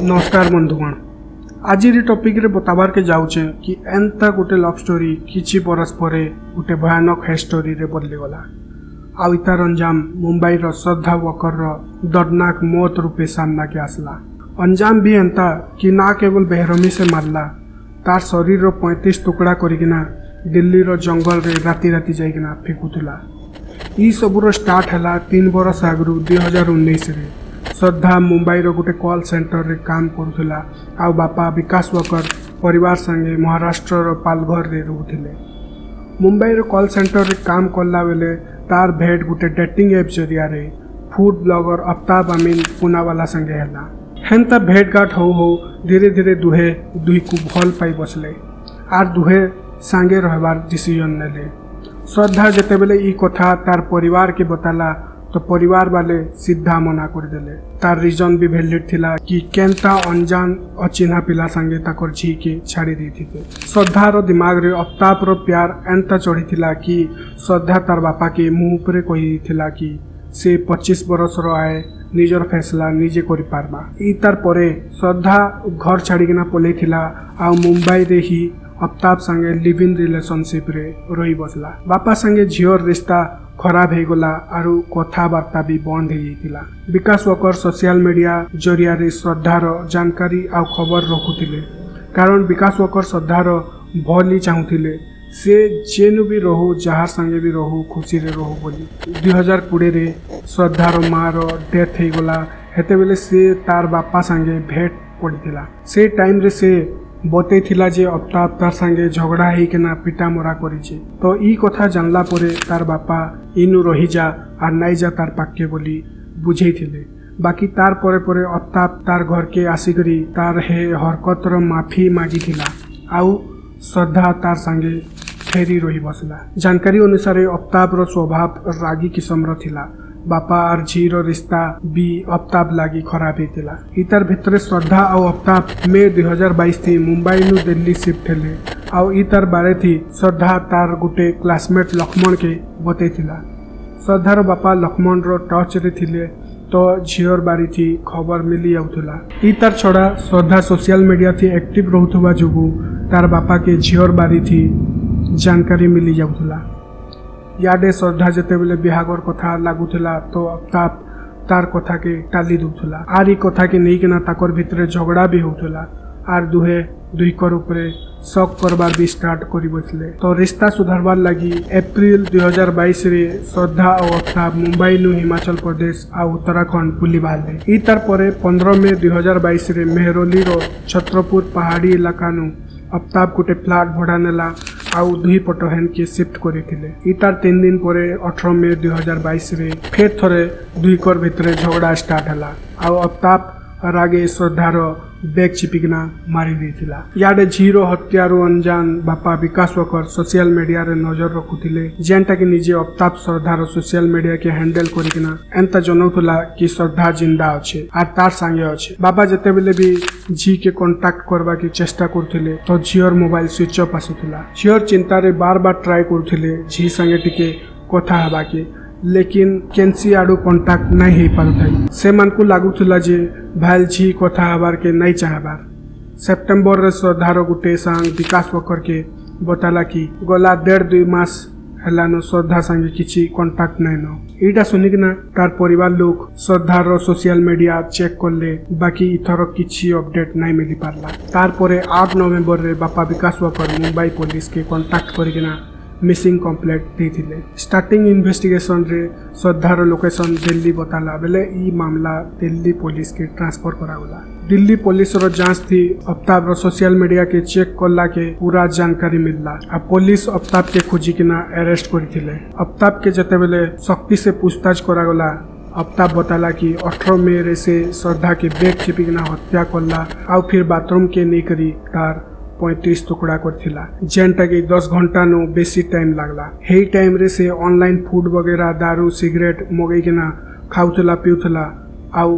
नमस्कार बंधुगण। आज टॉपिक रे बताबार के जाऊचे कि एंता गोटे लव स्टोरी किछि बरस परे गोटे भयानक है स्टोरी रे बदली गला। आउ इतार अंजाम मुंबई रो श्रद्धा वकर रो दर्दनाक मौत रूपे सामना के आसला। अंजाम भी एंता कि ना केवल बेहरमी से मारला, तार शरीर रो 35 टुकड़ा करिकिना दिल्ली रो जंगल रे राति राति जाइकिना फेकुथुला। ई सबुरो स्टार्ट हला 3 बरस आगरू 2019 रे। श्रद्धा मुंबई रो गोटे कॉल सेंटर रे काम करुला। आउ बापा विकास वकर परिवार संगे महाराष्ट्र रो पालघर रे रहउथिले। मुंबई रो कॉल सेंटर रे काम करला बेले तार भेट गोटे डेटिंग ऐप जरिया रे फूड ब्लॉगर आफ्ताब अमीन पुनावाला संगे हला। हेंता भेट घाट हो धीरे धीरे दुहे दुई को भल पाई बसले आर दुहे संगे रहबार डिसीजन नेले। श्रद्धा जेते बेले ई कथा तार परिवार के बताला तो परिवार वाले सीधा मना कर देले। तार रीजन भी वैलिड थिला कि केंता अनजान अचिन्हा पिला संगे ताकर झी के छाड़ी देथिते। श्रद्धा रो दिमाग रे आफ्ताब रो प्यार एंता चढ़ी थिला कि श्रद्धा तार बापा के मुंह ऊपर कही थिला कि से 25 बरस रो आए निजर फैसला निजे करि पारबा। ई तार परे श्रद्धा घर छाड़ीकिना पलै थिला आ मुंबई रे ही आफ्ताब संगे लिव इन रिलेशनशिप रे रही बसला। बापा संगे झीर रिश्ता खराब हो गला आरु कथबार्ता भी बंद हो जाइतिला। विकास वकर सोशल मीडिया जरिया रे श्रद्धार जानकारी आ खबर रखुथिले, कारण विकास वकर श्रद्धार भल ही चाहूथिले से जेनु भी रहू जहार संगे भी रहू खुशी रे रहू बोली। 2020 रे श्रद्धार माँ रो डेथ हो गला। हेते बेले से तार बापा संगे भेट पड़िथिला। से टाइम रे से बते थिला जे आफ्ताब तार संगे झगड़ा ही केना पिटा मोरा करिছে। तो ई कथा जानला परे तार बापा इनु रही जा आर नाई जा तार पाके बोली बुझे थिले। बाकी तार परे परे आफ्ताब तार घर के आसिकरी तार हे हरकत रो माफी मागी थिला। आउ श्रद्धा तार संगे फेरी रही बसला। जानकारी अनुसार आफ्ताब रो स्वभाव रागी किस्म रो थिला। बापा और झीर रिश्ता भी आफ्ताब लागी खराब होता। इतार भितर श्रद्धा और आफ्ताब मे 2022 थी मुंबई नु दिल्ली शिफ्ट हेले। आउ इतार बारे थी श्रद्धा तार गोटे क्लासमेट लक्ष्मण के बतई थिला। श्रद्धार बापा लक्ष्मण रो टच रे थिले तो झीर बारी थी खबर मिली आउथुला। इतार छड़ा श्रद्धा सोशल मीडिया थी एक्टिव रहउथबा जुगु तार बापा के झीर बारी थी जानकारी मिली जाउथुला। याडे श्रद्धा जेते बेले बिहागर कथा लागुथला तो आफ्ताब तार कथा के टाली दूथला। आर ई कथा के नहीं केना ताकर भितरे झगड़ा भी होथला आर दुहे दुईकर ऊपरे शक करबार भी स्टार्ट करी बसले। तो रिश्ता सुधारबार लगी अप्रैल 2022 रे श्रद्धा और आफ्ताब मुंबई नु हिमाचल प्रदेश आ उत्तराखंड बुली बाहले। ई तार परे 15 मई 2022 रे मेहरौली रो छत्रपुर पहाड़ी इलाका नु आफ्ताब गोटे फ्लैट भड़ा नेला आउ दुई पट हेन के शिफ्ट करिथिले। इतार 3 दिन परे 18 मई 2022 रे फेर थरे दुई कर भितरे झगड़ा स्टार्ट हला। आउ आफ्ताब रागे श्रद्धार बैग चिपिकना मारी देथिला। याडे झीरो हत्यारो अनजान बापा विकास वकर सोशल मीडिया रे नजर रखुथिले, जेंटा कि निजे आफ्ताब श्रद्धार सोशल मीडिया के हैंडल करिकना एंता जनौथुला कि श्रद्धा जिंदा अछि आर तार संगे अछि। बाबा जते बेले भी झी के कांटेक्ट करबा के चेष्टा करथिले तो झीर मोबाइल स्विच ऑफ आसुथिला। झीर चिंता रे बार ट्राई करथिले झी संगे टिके कथा हबा के, लेकिन केंसी आडू कांटेक्ट नहीं हो पारुथाई। से मन को लागुथुला जे भाईल झी कथा हबार के नहीं चाहबार। सेप्टेम्बर रे श्रद्धार गोटे संग विकास वकर के बताला कि गला 1.5-2 मास हेलानो श्रद्धा संगे किछि कांटेक्ट नहीं न। इटा सुनिकना तार परिवार लोग श्रद्धार सोशल मीडिया चेक करले, बाकी इथर किछि अपडेट नहीं मिली पारला। तार परे 8 नवेम्बर रे बापा विकास वकर मुंबई पुलिस के कांटेक्ट करिकना मिसिंग कंप्लेंट देथिले। स्टार्टिंग इन्वेस्टिगेशन रे श्रद्धार लोकेशन दिल्ली बताला बेले ई मामला दिल्ली पुलिस के ट्रांसफर करागला। दिल्ली पुलिस रो जांच थी आफ्ताब रो सोशल मीडिया के चेक करला के पूरा जानकारी मिलला। आ पुलिस आफ्ताब के खोजी किना अरेस्ट करिथिले। आफ्ताब के जते बेले शक्ति से पूछताछ करागला। आफ्ताब बताला कि 18 मई रे से श्रद्धा के बैग चिपिकना हत्या करला आउ फिर बाथरूम के नहीं करी तार 35 टुकड़ा करथिला, जेंटा के 10 घंटा नो बेसी टाइम लागला। हे टाइम रे से ऑनलाइन फूड वगैरह दारू सिगरेट मगई के ना खाउथला पिउथला आउ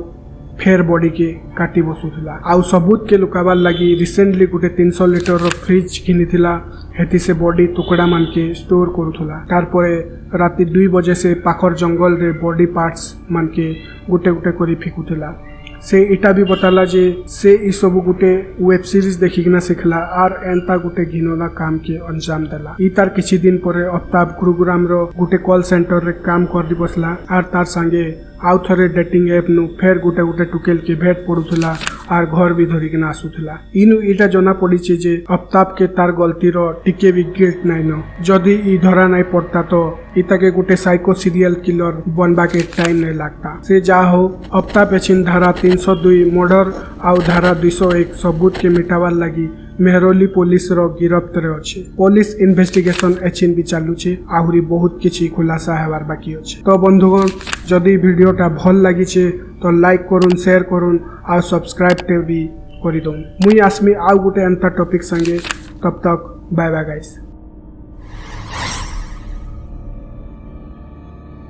फेर बॉडी के काटी बसुथला। आउ सबूत के लुकाबार लगी रिसेंटली गोटे 300 लीटर रो फ्रिज किनिथिला। हेती से बॉडी टुकड़ा मान के स्टोर करुथला। तार परे राति 2 बजे से पाखर जंगल रे बॉडी पार्ट्स मान के गोटे गोटे करी फेकुथला। से इटा भी बताला जे से ई सब गुटे वेब सीरीज देखिकिना सिखला आर एंता गुटे घिनोना काम के अंजाम देला। ई तार किछि दिन परे अफ्ताब गुरुग्राम रो गुटे कॉल सेंटर रे काम कर बसला आर तार संगे आउ थरे डेटिंग ऐप नु फेर गुटे गुटे टुकेल के भेट पड़ुथला आर घर भी धरिकिना आसुथला। इनु इटा जना पड़िছে जे अफ्ताब के तार गलती रो टिके भी गिल्ट नाइ न। जदि ई धरा नाइ पड़ता तो इताके गुटे साइको सीरियल किलर बनबा के टाइम नहीं लगता। से जा हो अफ्ताब एछिन धारा 302 मर्डर आउ धारा 201 सबूत के मिटावार लगी मेहरौली पुलिस रो गिरफ्त रे अछि। पुलिस इन्वेस्टिगेशन एछिन भी चालू छे आहुरी बहुत किछि खुलासा हेबार बाकी अछि। तो बंधुगण जदि भिडियोटा भल लागि छे तो लाइक करुन शेयर करुन आ सब्सक्राइब टे भी करि दउन। मुई आसमी आउ गुटे एंता टॉपिक संगे तब तक बाय बाय गाइस।